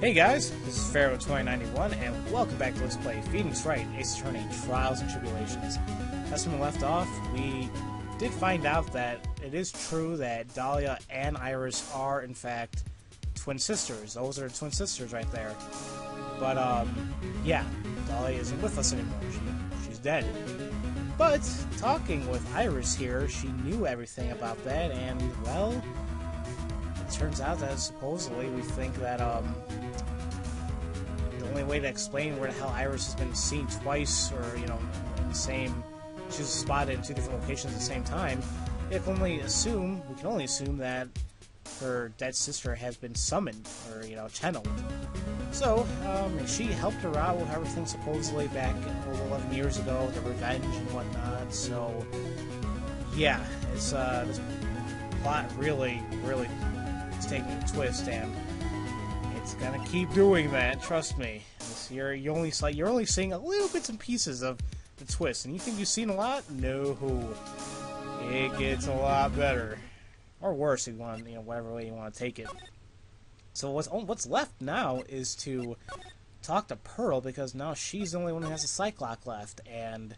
Hey guys, this is Pharaoh 2091, and welcome back to Let's Play Phoenix Wright, Ace Attorney, Trials and Tribulations. As when we left off, we did find out that it is true that Dahlia and Iris are, in fact, twin sisters. Those are twin sisters right there. But, yeah, Dahlia isn't with us anymore. She's dead. But, talking with Iris here, she knew everything about that, and, well, it turns out that supposedly we think that, the only way to explain where the hell Iris has been seen twice, or, you know, in the same, she was spotted in two different locations at the same time, we can only assume that her dead sister has been summoned, or, you know, channeled. So, she helped her out with everything supposedly back over 11 years ago, the revenge and whatnot, so, yeah, it's, this plot really is taking a twist, and it's gonna keep doing that, trust me. You're only seeing a little bits and pieces of the twist, and you think you've seen a lot? No. It gets a lot better. Or worse, if you want, you know, whatever way you want to take it. So what's left now is to talk to Pearl, because now she's the only one who has a Cyclops left, and,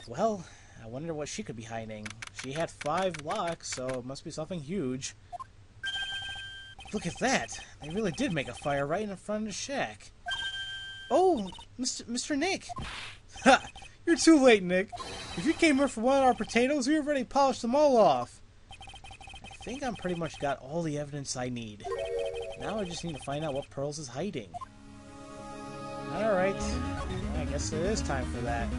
well, I wonder what she could be hiding. She had 5 locks, so it must be something huge. Look at that! They really did make a fire right in front of the shack. Oh, Mr. Nick! Ha! You're too late, Nick. If you came here for one of our potatoes, we already polished them all off. I think I'm pretty much got all the evidence I need. Now I just need to find out what Pearls is hiding. Alright, I guess it is time for that.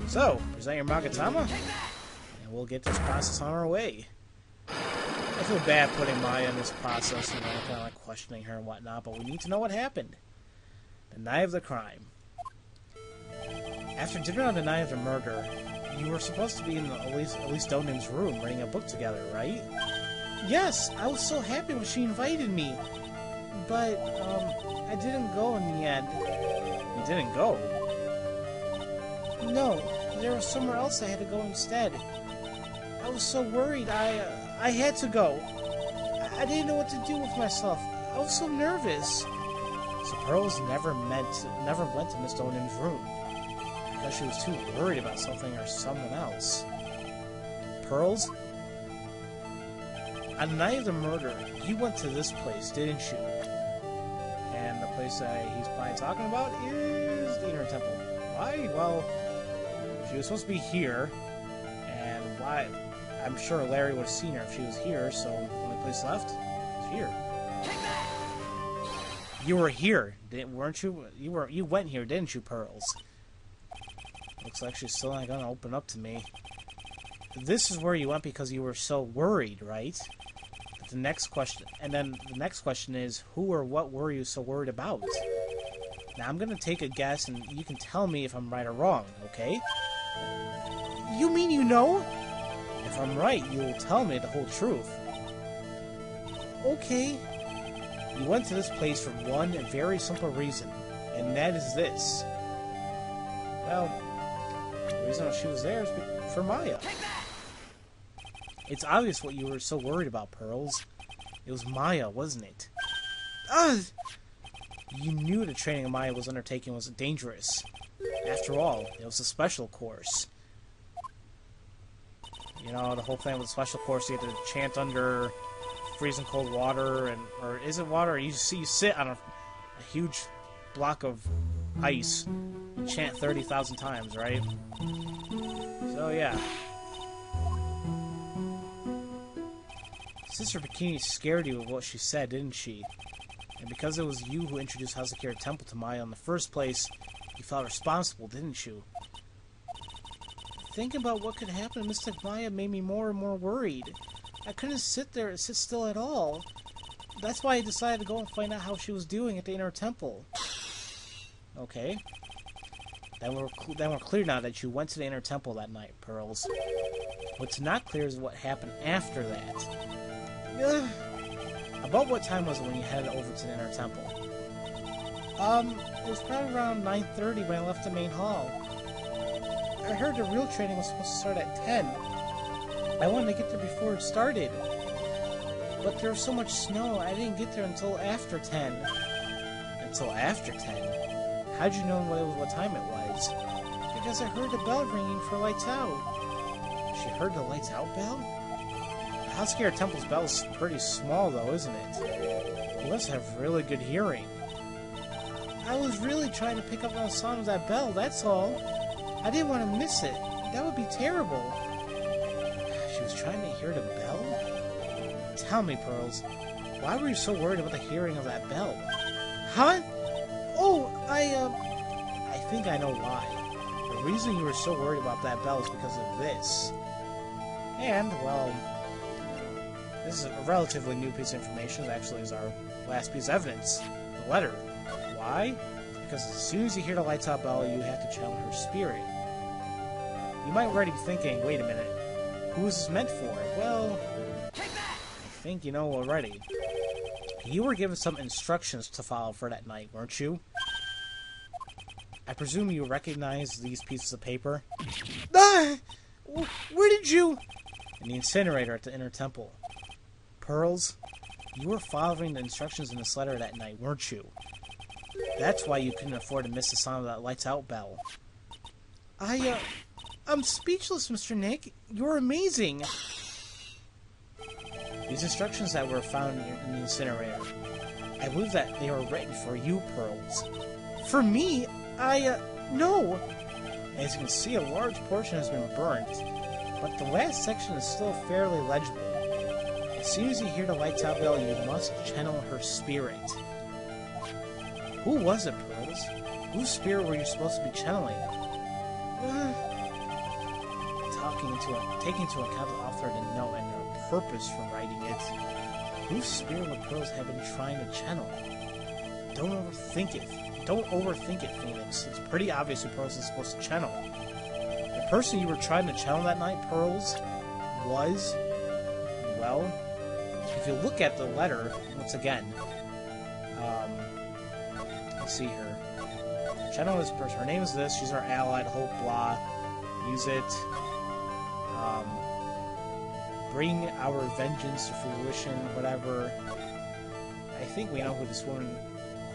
So, present your Magatama, and we'll get this process on our way. I feel bad putting Maya in this process, you know, kind of like questioning her and whatnot, but we need to know what happened. The night of the crime. After dinner on the night of the murder, you were supposed to be in Elise Donan's room reading a book together, right? Yes, I was so happy when she invited me. But, I didn't go in the end. You didn't go? No, there was somewhere else I had to go instead. I was so worried, I had to go. I didn't know what to do with myself. I was so nervous. So Pearls never went to Miss Donan's room, because she was too worried about something or someone else. Pearls? On the night of the murder, you went to this place, didn't you? And the place that he's probably talking about is the Inner Temple. Why? Well, she was supposed to be here, and why? I'm sure Larry would have seen her if she was here, so the only place left is here. You were here, weren't you? You went here, didn't you, Pearls? Looks like she's still not gonna open up to me. This is where you went because you were so worried, right? But the next question is, who or what were you so worried about? Now I'm gonna take a guess, and you can tell me if I'm right or wrong, okay? You mean you know? If I'm right, you will tell me the whole truth. Okay. You went to this place for one very simple reason, and that is this. Well, the reason she was there is for Maya. It's obvious what you were so worried about, Pearls. It was Maya, wasn't it? You knew the training Maya was undertaking was dangerous. After all, it was a special course. You know, the whole thing with the special course, you had to chant under freezing cold water, or is it water? You sit on a huge block of ice and chant 30,000 times, right? So, yeah. Sister Bikini scared you with what she said, didn't she? And because it was you who introduced Hazakura Temple to Maya in the first place, you felt responsible, didn't you? Thinking about what could happen to Mystic Maya made me more and more worried. I couldn't sit still at all. That's why I decided to go and find out how she was doing at the Inner Temple. Okay. Then we're clear now that you went to the Inner Temple that night, Pearls. What's not clear is what happened after that. About what time was it when you headed over to the Inner Temple? It was probably around 9:30 when I left the main hall. I heard the real training was supposed to start at 10. I wanted to get there before it started. But there was so much snow, I didn't get there until after 10. until after 10. How'd you know what time it was? Because I heard the bell ringing for lights out. She heard the lights out bell? The House Scared Temple's bell is pretty small though, isn't it? You must have really good hearing. I was really trying to pick up on the sound of that bell, that's all. I didn't want to miss it. That would be terrible. She was trying to hear the bell? Tell me, Pearls, why were you so worried about the hearing of that bell? Huh? Oh, I think I know why. The reason you were so worried about that bell is because of this. And, well, this is a relatively new piece of information. It actually is our last piece of evidence. The letter. Why? Because as soon as you hear the lights out bell, you have to channel her spirit. You might already be thinking, wait a minute, who is this meant for? Well, I think you know already. You were given some instructions to follow for that night, weren't you? I presume you recognize these pieces of paper? Ah! Where did you... In the incinerator at the inner temple. Pearls, you were following the instructions in this letter that night, weren't you? That's why you couldn't afford to miss the sound of that lights out bell. I'm speechless, Mr. Nick. You're amazing. These instructions that were found in the incinerator, I believe that they were written for you, Pearls. For me? No. As you can see, a large portion has been burnt, but the last section is still fairly legible. As soon as you hear the lights out bell, you must channel her spirit. Who was it, Pearls? Whose spirit were you supposed to be channeling? Taking into account the author of the note and their purpose for writing it, whose spirit would Pearls have been trying to channel? Don't overthink it. Don't overthink it, Phoenix. It's pretty obvious who Pearls is supposed to channel. The person you were trying to channel that night, Pearls, was... Well, if you look at the letter, once again, let's see her. Channel this person. Her name is this. She's our ally. The whole blah. Use it. Bring our vengeance to fruition. Whatever. I think we know who this woman,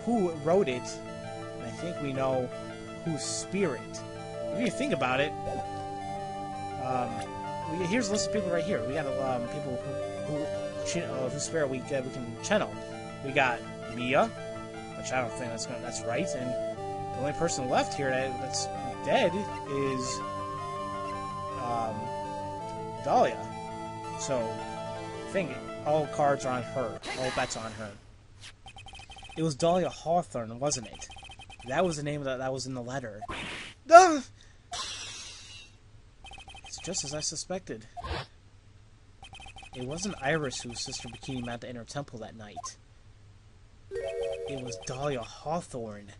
who wrote it, and I think we know whose spirit. If you think about it, here's a list of people right here. We got people whose spirit we can channel. We got Mia, which I don't think that's right, and the only person left here that's dead is Dahlia. So I think all cards are on her. All bets on her. It was Dahlia Hawthorne, wasn't it? That was the name that was in the letter. Ah! It's just as I suspected. It wasn't Iris whose sister Bikini met at the inner temple that night. It was Dahlia Hawthorne.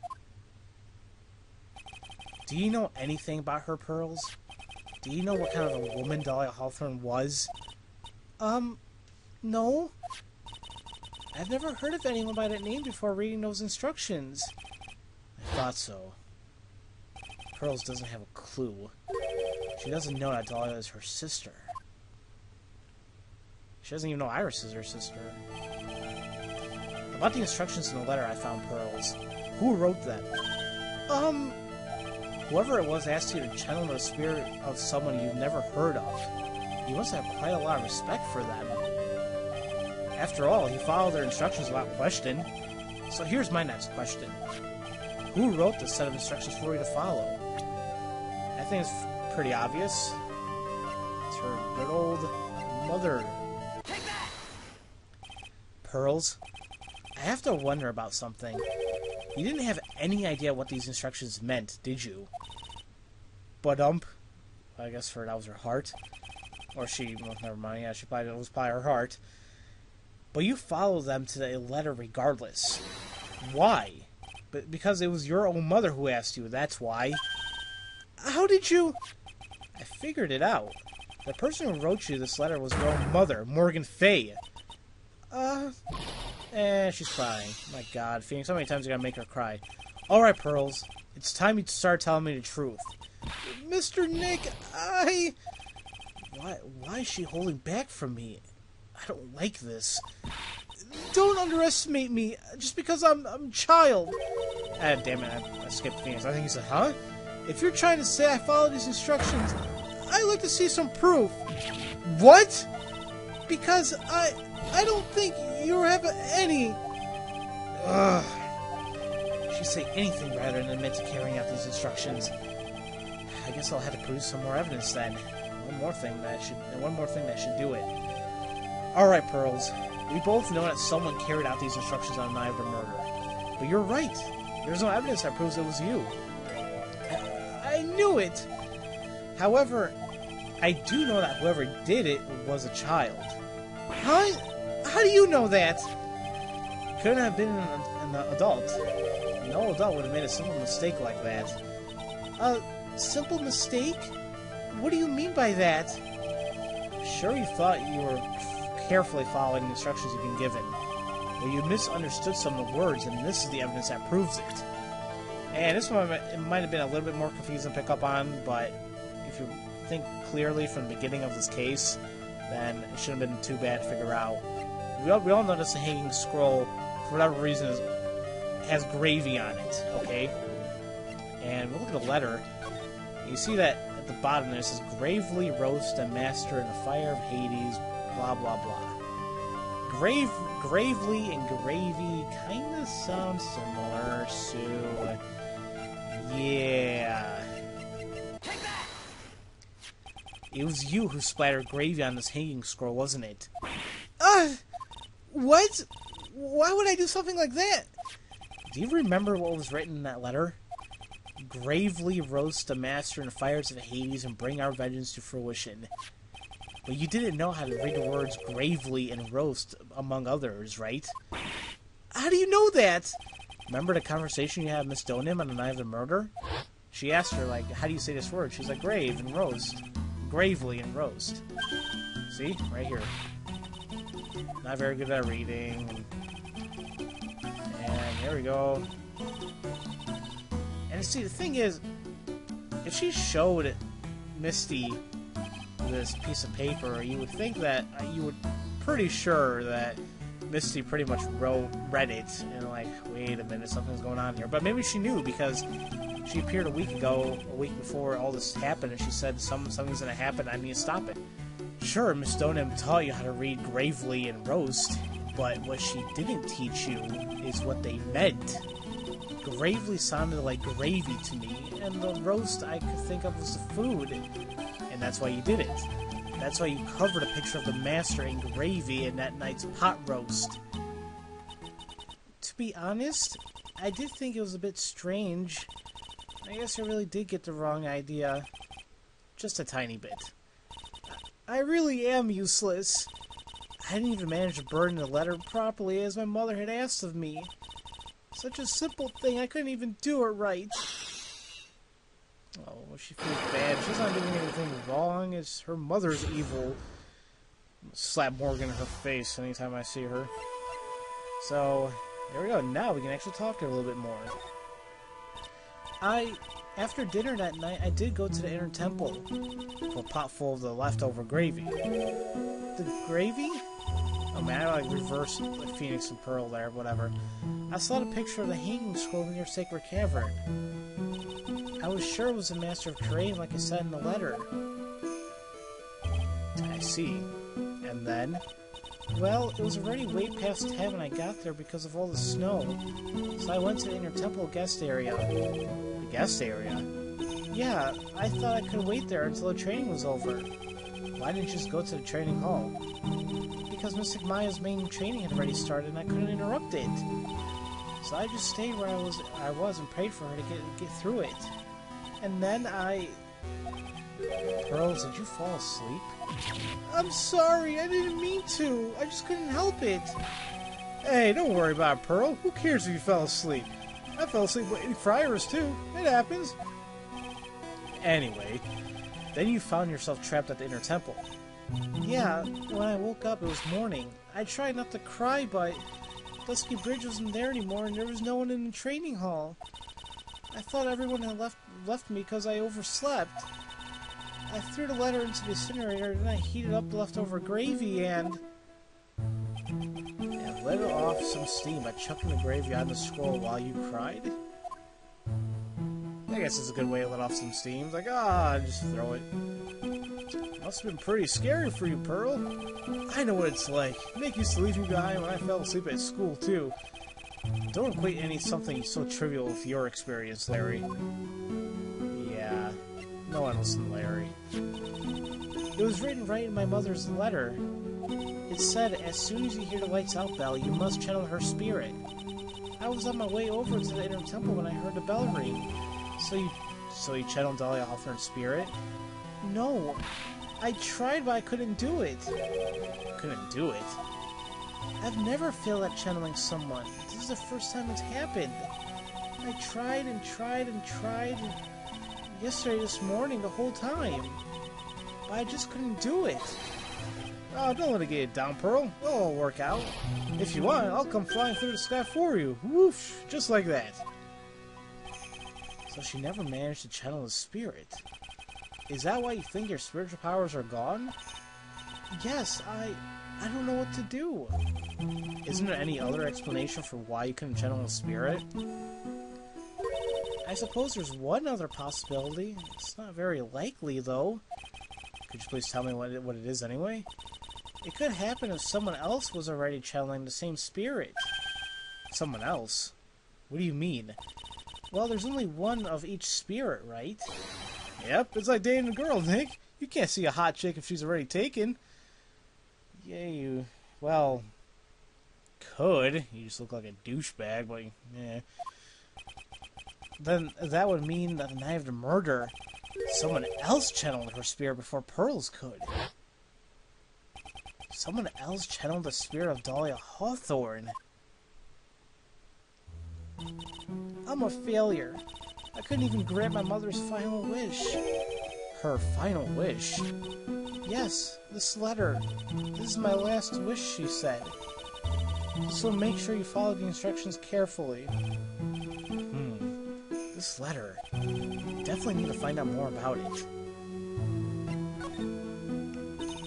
Do you know anything about her, Pearls? Do you know what kind of a woman Dahlia Hawthorne was? No. I've never heard of anyone by that name before reading those instructions. I thought so. Pearls doesn't have a clue. She doesn't know that Dahlia is her sister. She doesn't even know Iris is her sister. About the instructions in the letter I found, Pearls. Who wrote them? Whoever it was asked you to channel the spirit of someone you've never heard of. You must have quite a lot of respect for them. After all, he followed their instructions without question. So here's my next question. Who wrote this set of instructions for you to follow? I think it's pretty obvious. It's her good old mother. Pearls, I have to wonder about something. You didn't have any idea what these instructions meant, did you? I guess that was her heart. Or well, never mind, yeah, it was probably her heart. But you followed them to the letter regardless. Why? Because it was your own mother who asked you, that's why. How did you... I figured it out. The person who wrote you this letter was your own mother, Morgan Fey. She's crying. My God, Phoenix, how many times are you gonna make her cry? Alright, Pearls. It's time you start telling me the truth. Mr. Nick, Why is she holding back from me? I don't like this. don't underestimate me just because I'm a child. Ah, damn it, I skipped Phoenix. I think he said, huh? If you're trying to say I followed these instructions, I'd like to see some proof. What? Because I don't think you have any... Ugh. She'd say anything rather than admit to carrying out these instructions. I guess I'll have to produce some more evidence then. One more thing that should do it. Alright, Pearls. We both know that someone carried out these instructions on the night of the murder. But you're right. There's no evidence that proves it was you. I knew it! However, I do know that whoever did it was a child. Huh? How do you know that? Couldn't have been an adult. No adult would have made a simple mistake like that. A simple mistake? What do you mean by that? Sure, you thought you were carefully following the instructions you've been given. But you misunderstood some of the words, and this is the evidence that proves it. And this one, it might have been a little bit more confusing to pick up on, but if you think clearly from the beginning of this case, then it shouldn't have been too bad to figure out. We all notice the hanging scroll, for whatever reason, has gravy on it, okay? And we look at the letter, you see that at the bottom there it says, gravely roast a master in the fire of Hades, blah blah blah. Gravely and gravy kind of sound similar, so... yeah... It was you who splattered gravy on this hanging scroll, wasn't it? What? Why would I do something like that? Do you remember what was written in that letter? Gravely roast the master in the fires of Hades and bring our vengeance to fruition. But you didn't know how to read the words gravely and roast, among others, right? How do you know that? Remember the conversation you had with Miss Donim on the night of the murder? She asked her, like, how do you say this word? She's like, grave and roast. Gravely and roast. See? Right here. Not very good at reading. And here we go. And see, the thing is, if she showed Misty this piece of paper, you would think that, you would pretty sure that Misty pretty much read it and like, wait a minute, something's going on here. But maybe she knew because she appeared a week before all this happened, and she said something's going to happen, I need to stop it. Sure, Miss Donim taught you how to read gravely and roast, but what she didn't teach you is what they meant. Gravely sounded like gravy to me, and the roast I could think of was the food, and that's why you did it. That's why you covered a picture of the master in gravy in that night's pot roast. To be honest, I did think it was a bit strange. I guess I really did get the wrong idea. Just a tiny bit. I really am useless. I didn't even manage to burn the letter properly as my mother had asked of me. Such a simple thing, I couldn't even do it right. Oh, she feels bad. She's not doing anything wrong. It's her mother's evil. Slap Morgan in her face anytime I see her. So, there we go. Now we can actually talk to her a little bit more. After dinner that night, I did go to the inner temple for a pot full of the leftover gravy. The gravy? Oh man, I like reversed like Phoenix and Pearl there, whatever. I saw the picture of the hanging scroll in your sacred cavern. I was sure it was the master of terrain like I said in the letter. I see. And then? Well, it was already way past 10 when I got there because of all the snow. So I went to the inner temple guest area. The guest area? Yeah, I thought I could wait there until the training was over. Why didn't you just go to the training hall? Because Mystic Maya's main training had already started and I couldn't interrupt it. So I just stayed where I was and prayed for her to get through it. And then Pearls, did you fall asleep? I'm sorry, I didn't mean to. I just couldn't help it. Hey, don't worry about it, Pearl. Who cares if you fell asleep? I fell asleep waiting for Iris, too. It happens. Anyway, then you found yourself trapped at the inner temple. Yeah, when I woke up, it was morning. I tried not to cry, but Dusky Bridge wasn't there anymore, and there was no one in the training hall. I thought everyone had left me because I overslept. I threw the letter into the incinerator, and then I heated up the leftover gravy, and let off some steam by chucking the gravy on the scroll while you cried? I guess it's a good way to let off some steam. Like, just throw it. Must have been pretty scary for you, Pearl. I know what it's like. Nick used to leave me behind when I fell asleep at school, too. Don't equate something so trivial with your experience, Larry. Yeah, no one listened to Larry. It was written right in my mother's letter. It said, as soon as you hear the lights out bell, you must channel her spirit. I was on my way over to the inner temple when I heard the bell ring. So you channeled Dahlia Hawthorne's spirit? No. I tried, but I couldn't do it. Couldn't do it? I've never failed at channeling someone. This is the first time it's happened. I tried and tried and tried yesterday, this morning, the whole time. But I just couldn't do it. Oh, don't let it get down, Pearl. It'll all work out. If you want, I'll come flying through the sky for you. Whoosh! Just like that. So she never managed to channel the spirit. Is that why you think your spiritual powers are gone? Yes, I don't know what to do. Isn't there any other explanation for why you couldn't channel the spirit? I suppose there's one other possibility. It's not very likely, though. Could you please tell me what it is anyway? It could happen if someone else was already channeling the same spirit. Someone else? What do you mean? Well, there's only one of each spirit, right? Yep, it's like dating a girl, Nick. You can't see a hot chick if she's already taken. Yeah, you... well... could. You just look like a douchebag, but... yeah. Then that would mean that the night of the murder, someone else channeled her spirit before Pearl's could. Someone else channeled the spirit of Dahlia Hawthorne. I'm a failure. I couldn't even grant my mother's final wish. Her final wish? Yes, this letter. This is my last wish, she said. So make sure you follow the instructions carefully. This letter. Definitely need to find out more about it.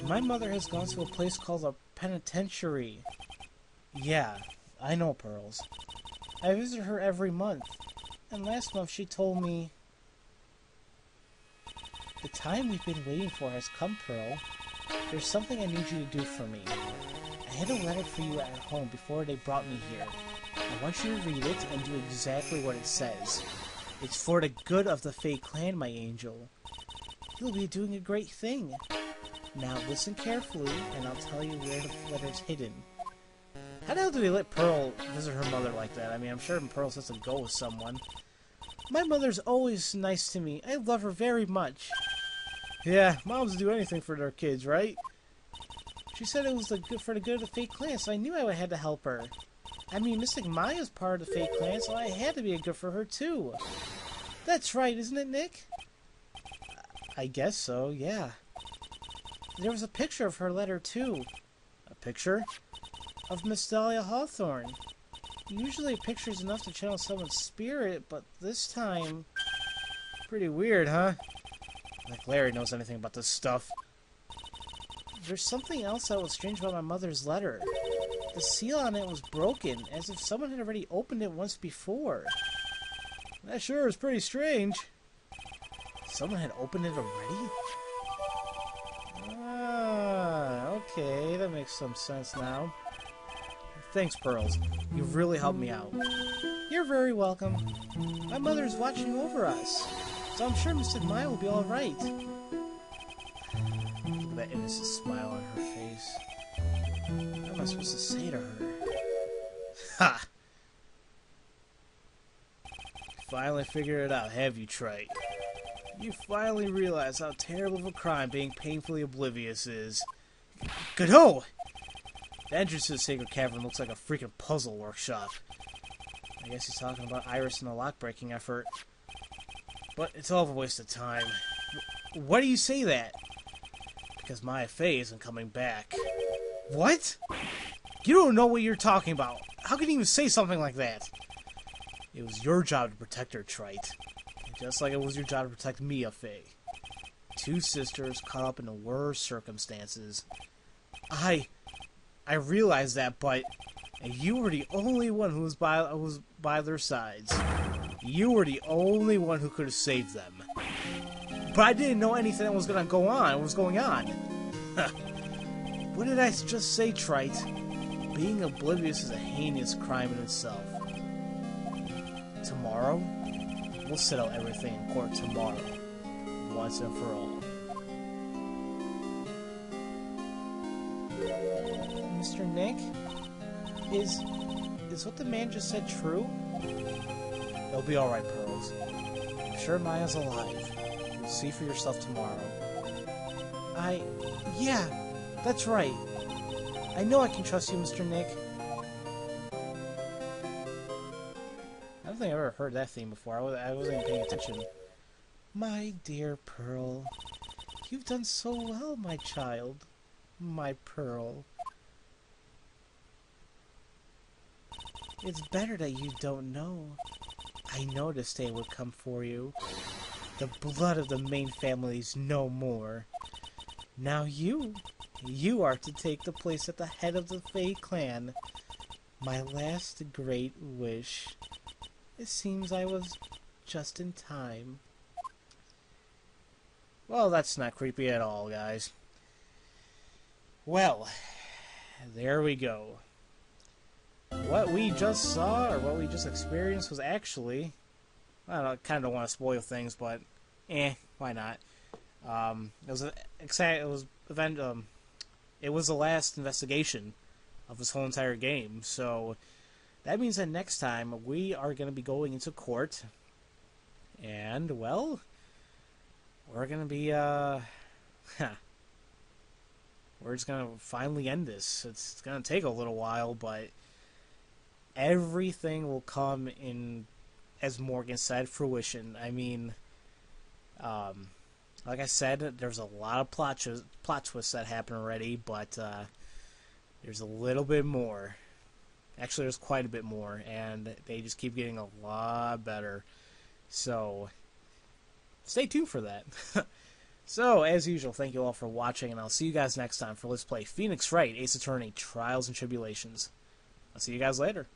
My mother has gone to a place called a penitentiary. Yeah, I know, Pearls. I visit her every month. And last month she told me... The time we've been waiting for has come, Pearl. There's something I need you to do for me. I had a letter for you at home before they brought me here. I want you to read it and do exactly what it says. It's for the good of the Fey clan, my angel. You'll be doing a great thing. Now listen carefully, and I'll tell you where the letter's hidden. How the hell do they let Pearl visit her mother like that? I mean, I'm sure Pearl has to go with someone. My mother's always nice to me. I love her very much. Yeah, moms do anything for their kids, right? She said it was for the good of the Fey clan, so I knew I had to help her. I mean, Mystic Maya's part of the Fey clan, so I had to be good for her, too. That's right, isn't it, Nick? I guess so, yeah. There was a picture of her letter, too. A picture? Of Miss Dahlia Hawthorne. Usually a picture's enough to channel someone's spirit, but this time... Pretty weird, huh? Like Larry knows anything about this stuff. There's something else that was strange about my mother's letter. The seal on it was broken, as if someone had already opened it once before. That sure is pretty strange. Someone had opened it already? Ah, okay, that makes some sense now. Thanks, Pearls. You've really helped me out. You're very welcome. My mother's watching over us, so I'm sure Mystic Maya will be alright. Look at that innocent smile on her face. What am I supposed to say to her? Ha! Finally figured it out, have you, Wright? You finally realize how terrible of a crime being painfully oblivious is. Good-ho! The entrance to the Sacred Cavern looks like a freaking puzzle workshop. I guess he's talking about Iris and the lock-breaking effort. But it's all of a waste of time. Why do you say that? Because Maya Fey isn't coming back. What? You don't know what you're talking about. How can you even say something like that? It was your job to protect her, Trite. Just like it was your job to protect Mia Fey. Two sisters caught up in the worst circumstances. I realize that, but And you were the only one who was by their sides. You were the only one who could have saved them. But I didn't know anything that was going to go on. What was going on? What did I just say, Trite? Being oblivious is a heinous crime in itself. Tomorrow, we'll settle everything in court tomorrow, once and for all. Mr. Nick, is what the man just said true? It'll be alright, Pearls. I'm sure Maya's alive. You'll see for yourself tomorrow. Yeah, that's right. I know I can trust you, Mr. Nick. I don't think I've ever heard that theme before. I wasn't even paying attention. My dear Pearl, you've done so well, my child. My Pearl. It's better that you don't know. I know this day would come for you. The blood of the main family is no more. Now you are to take the place at the head of the Fey clan. My last great wish. It seems I was just in time. Well, that's not creepy at all, guys. Well, there we go. What we just saw, or what we just experienced, was actually... I don't know, I kind of don't want to spoil things, but... why not? It was the last investigation of this whole entire game, so... That means that next time, we are going to be going into court. And, well... We're going to be, we're just going to finally end this. It's going to take a little while, but... Everything will come in, as Morgan said, fruition. I mean, like I said, there's a lot of plot twists that happen already, but there's a little bit more. Actually, there's quite a bit more, and they just keep getting a lot better. So, stay tuned for that. So, as usual, thank you all for watching, and I'll see you guys next time for Let's Play Phoenix Wright, Ace Attorney, Trials and Tribulations. I'll see you guys later.